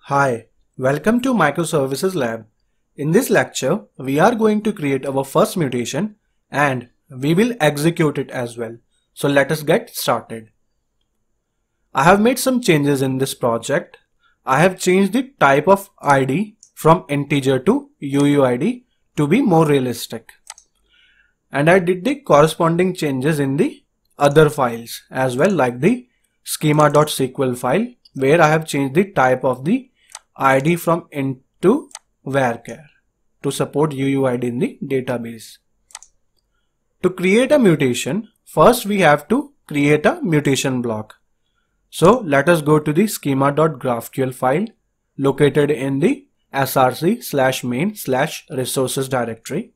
Hi, welcome to Microservices Lab. In this lecture, we are going to create our first mutation and we will execute it as well. So let us get started. I have made some changes in this project. I have changed the type of ID from integer to UUID to be more realistic. And I did the corresponding changes in the other files as well, like the schema.sql file, where I have changed the type of the ID from int to varchar to support UUID in the database. To create a mutation, first we have to create a mutation block. So let us go to the schema.graphql file located in the src/main/resources directory.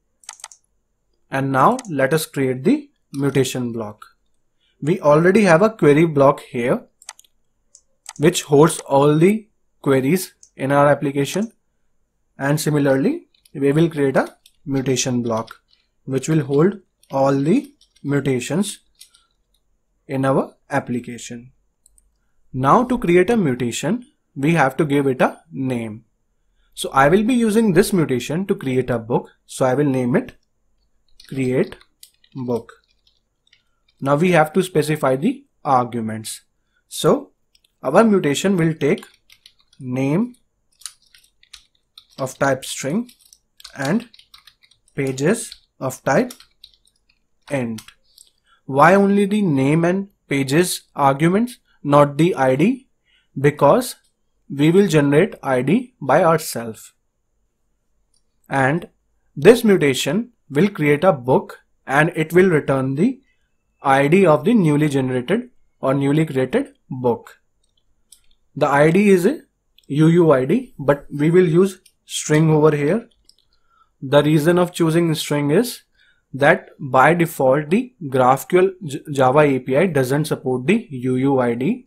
And now let us create the mutation block. We already have a query block here which holds all the queries in our application, and similarly we will create a mutation block which will hold all the mutations in our application. Now to create a mutation, we have to give it a name. So I will be using this mutation to create a book, so I will name it create book. Now we have to specify the arguments. So our mutation will take name of type string and pages of type int. Why only the name and pages arguments, not the ID? Because we will generate ID by ourselves. And this mutation will create a book and it will return the ID of the newly generated or newly created book. The ID is a UUID, but we will use string over here. The reason of choosing string is that by default the GraphQL Java API doesn't support the UUID.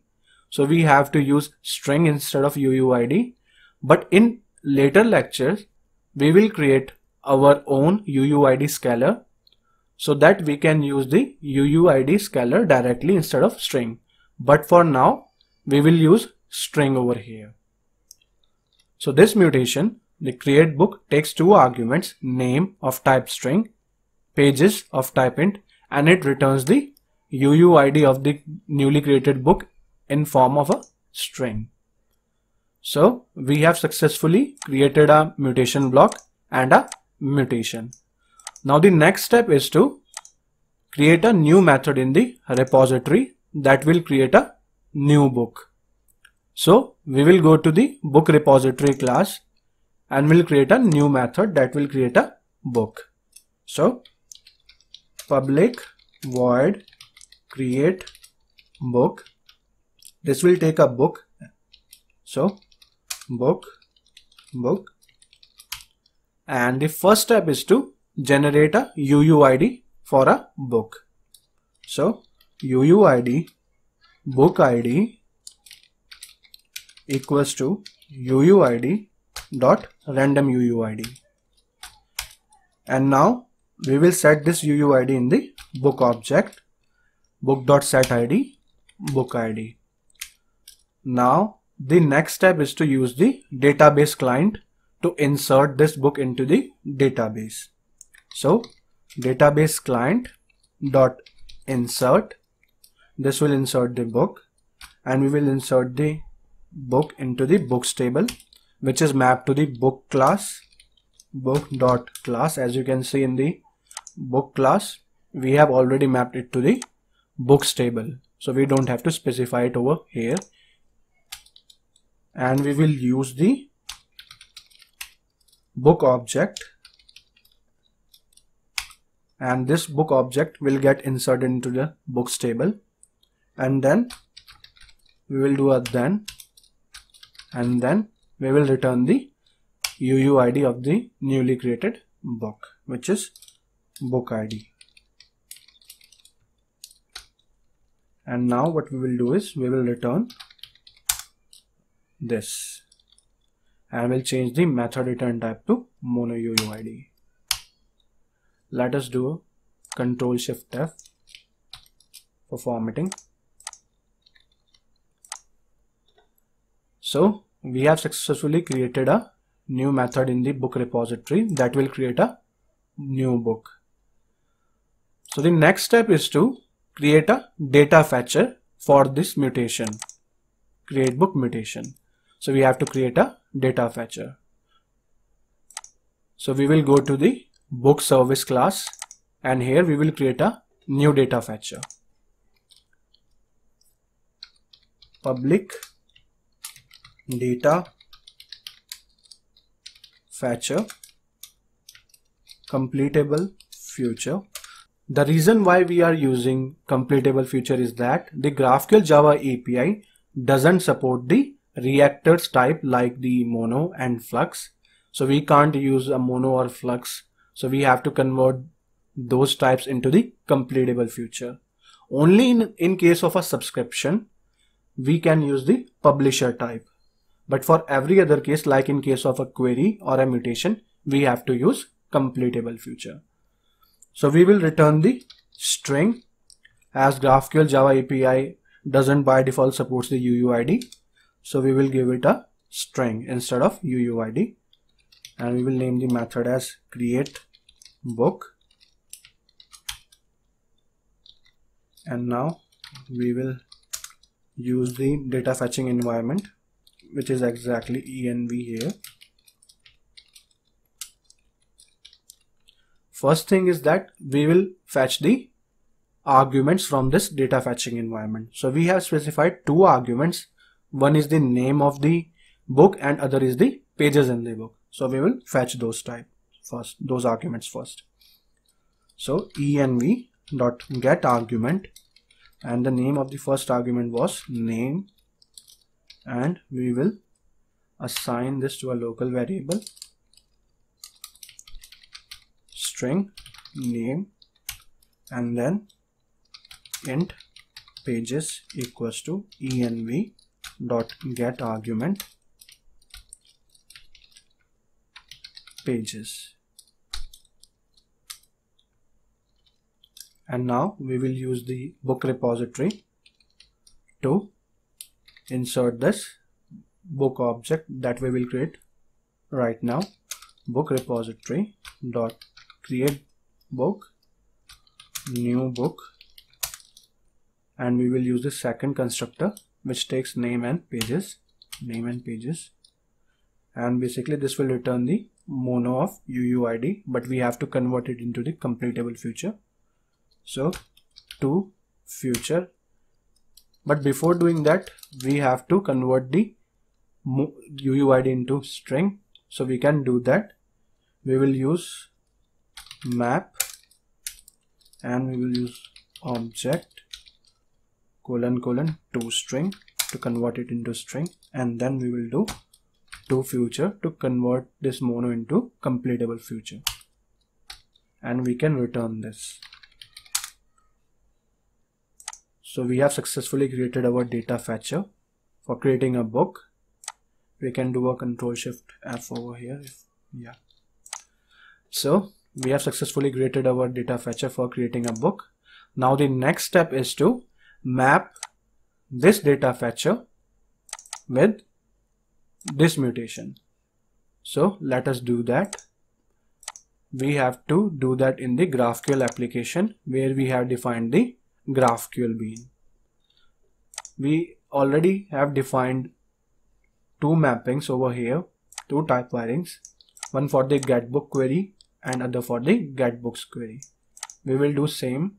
So we have to use string instead of UUID. But in later lectures, we will create our own UUID scalar so that we can use the UUID scalar directly instead of string. But for now, we will use string over here. So this mutation, the create book, takes two arguments, name of type string, pages of type int, and it returns the UUID of the newly created book in form of a string. So we have successfully created a mutation block and a mutation. Now the next step is to create a new method in the repository that will create a new book. So we will go to the book repository class and we'll create a new method that will create a book. So public void create book. This will take a book. So book. And the first step is to generate a UUID for a book. So UUID book ID equals to UUID dot random UUID. And now we will set this UUID in the book object, book.setID, book ID. Now the next step is to use the database client to insert this book into the database. So database client dot insert, this will insert the book, and we will insert the book into the books table, which is mapped to the book class, book.class. As you can see in the book class, we have already mapped it to the books table, so we don't have to specify it over here. And we will use the book object, and this book object will get inserted into the books table, and then we will do a then, and then we will return the UUID of the newly created book, which is book ID. And now what we will do is we will return this, and we'll change the method return type to mono UUID. Let us do Control Shift F for formatting. So we have successfully created a new method in the book repository that will create a new book. So the next step is to create a data fetcher for this mutation, create book mutation. So we have to create a data fetcher. So we will go to the book service class, and here we will create a new data fetcher. Public data fetcher completable future. The reason why we are using completable future is that the GraphQL Java API doesn't support the reactors type like the mono and flux. So we can't use a mono or flux. So we have to convert those types into the completable future. Only in case of a subscription, we can use the publisher type. But for every other case, like in case of a query or a mutation, we have to use completable future. So we will return the string, as GraphQL Java API doesn't by default supports the UUID. So we will give it a string instead of UUID, and we will name the method as create book. And now we will use the data fetching environment, which is exactly env here. First thing is that we will fetch the arguments from this data fetching environment. So we have specified two arguments. One is the name of the book and other is the pages in the book. So we will fetch those arguments first. So env.get argument, and the name of the first argument was name, and we will assign this to a local variable string name, and then int pages equals to env.get argument pages. And now we will use the book repository to insert this book object that we will create right now. Book repository dot create book new book, and we will use the second constructor which takes name and pages, and basically this will return the mono of UUID, but we have to convert it into the completable future. So to future, but before doing that we have to convert the UUID into string. So we can do that. We will use map, and we will use object : toString to convert it into string, and then we will do toFuture to convert this mono into completable future, and we can return this. So we have successfully created our data fetcher for creating a book. We can do a Control Shift F over here. So we have successfully created our data fetcher for creating a book. Now the next step is to map this data fetcher with this mutation. So let us do that. We have to do that in the GraphQL application where we have defined the GraphQL bean. We already have defined two mappings over here, two type wirings, one for the getBook query and other for the getBooks query. We will do same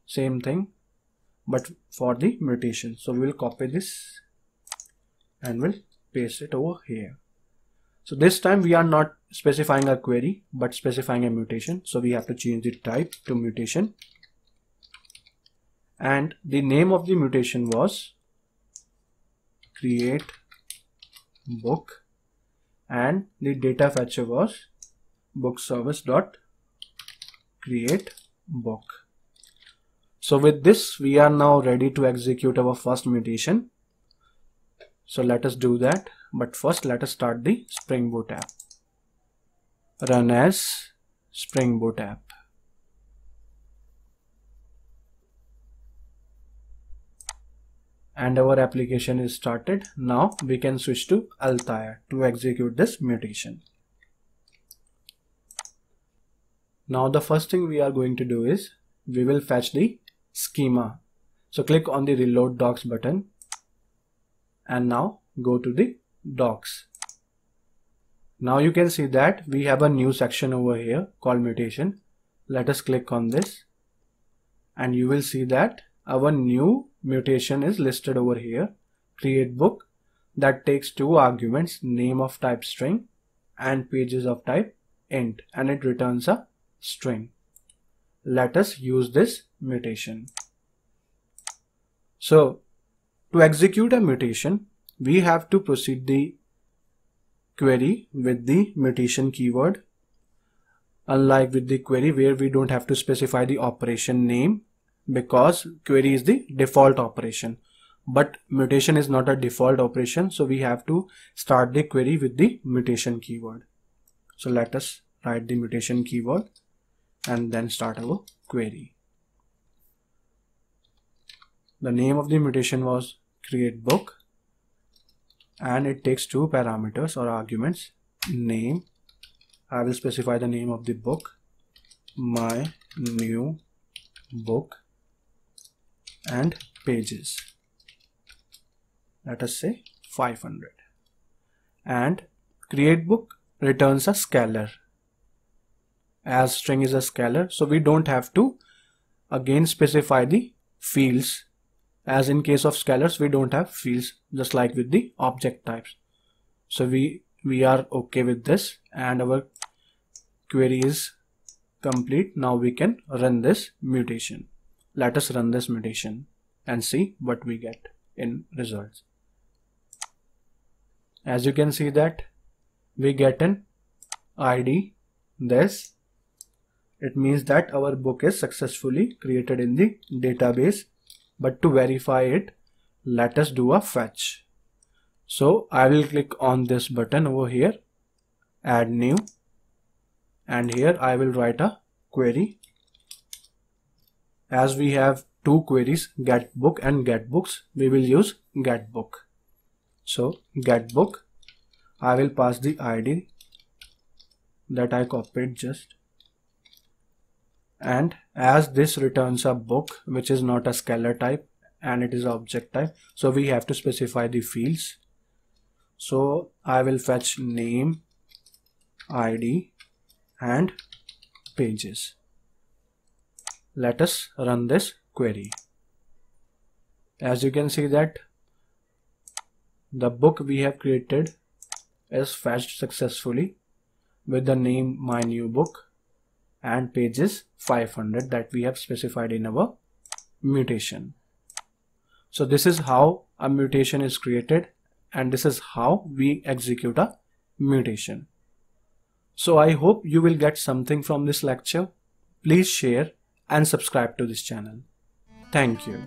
thing but for the mutation. So we will copy this and we'll paste it over here. So this time we are not specifying a query but specifying a mutation. So we have to change the type to mutation, and the name of the mutation was create book, and the data fetcher was book service dot create book. So with this we are now ready to execute our first mutation. So let us do that, but first let us start the Spring Boot app. Run as Spring Boot app. and our application is started. Now we can switch to Altair to execute this mutation. Now the first thing we are going to do is we will fetch the schema. So click on the reload docs button and now go to the docs. Now you can see that we have a new section over here called mutation. Let us click on this and you will see that our new mutation is listed over here. Create book, that takes two arguments, name of type string and pages of type int, and it returns a string. Let us use this mutation. So to execute a mutation, we have to proceed the query with the mutation keyword. Unlike with the query where we don't have to specify the operation name, because query is the default operation, but mutation is not a default operation, so we have to start the query with the mutation keyword. So let us write the mutation keyword and then start our query. The name of the mutation was create book and it takes two parameters or arguments. Name, I will specify the name of the book, my new book, and pages, let us say 500. And create book returns a scalar, as string is a scalar, so we don't have to again specify the fields. As in case of scalars, we don't have fields, just like with the object types. So we are okay with this and our query is complete. Now we can run this mutation. Let us run this mutation and see what we get in results. As you can see that we get an ID, this. It means that our book is successfully created in the database. But to verify it, let us do a fetch. So I will click on this button over here, add new, and here I will write a query. As we have two queries, get book and get books, we will use get book. So get book, I will pass the ID that I copied just. And as this returns a book which is not a scalar type and it is object type, so we have to specify the fields. So I will fetch name, ID and pages. Let us run this query. As you can see that the book we have created is fetched successfully with the name my new book and pages 500 that we have specified in our mutation. So this is how a mutation is created and this is how we execute a mutation. So I hope you will get something from this lecture. Please share and subscribe to this channel. Thank you.